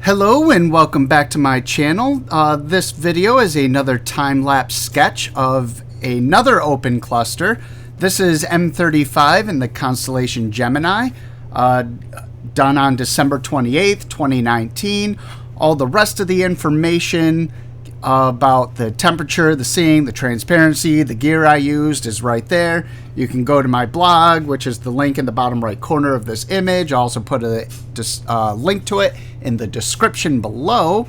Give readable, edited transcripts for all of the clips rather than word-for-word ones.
Hello and welcome back to my channel. This video is another time-lapse sketch of another open cluster. This is M35 in the constellation Gemini, done on December 28th, 2019. All the rest of the information about the temperature, the seeing, the transparency, the gear I used is right there. You can go to my blog, which is the link in the bottom right corner of this image. I'll also put a link to it in the description below.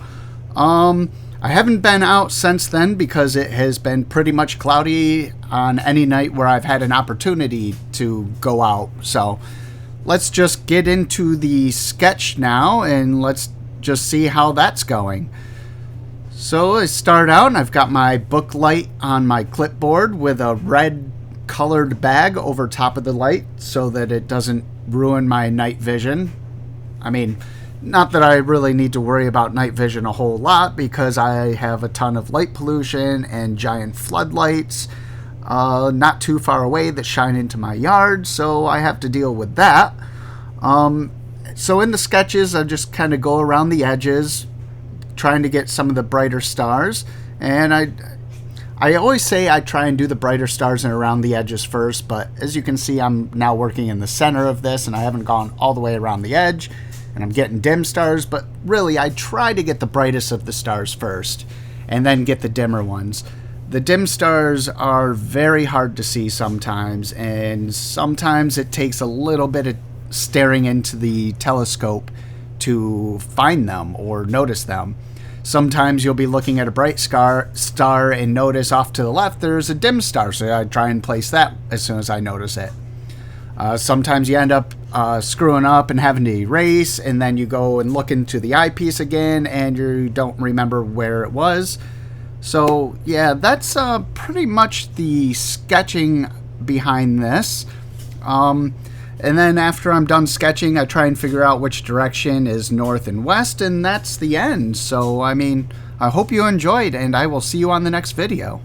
I haven't been out since then because it has been pretty much cloudy on any night where I've had an opportunity to go out. So let's just get into the sketch now and let's just see how that's going. So I start out and I've got my book light on my clipboard with a red colored bag over top of the light so that it doesn't ruin my night vision. I mean, not that I really need to worry about night vision a whole lot because I have a ton of light pollution and giant floodlights not too far away that shine into my yard, so I have to deal with that. So in the sketches, I just kind of go around the edges, trying to get some of the brighter stars, and I always say I try and do the brighter stars and around the edges first, but as you can see, I'm now working in the center of this and I haven't gone all the way around the edge, and I'm getting dim stars, but really I try to get the brightest of the stars first and then get the dimmer ones. The dim stars are very hard to see sometimes, and sometimes it takes a little bit of staring into the telescope to find them or notice them. Sometimes you'll be looking at a bright star and notice off to the left there's a dim star, so I try and place that as soon as I notice it. Sometimes you end up screwing up and having to erase, and then you go and look into the eyepiece again and you don't remember where it was. So yeah, that's pretty much the sketching behind this. And then after I'm done sketching, I try and figure out which direction is north and west, and that's the end. So, I mean, I hope you enjoyed, and I will see you on the next video.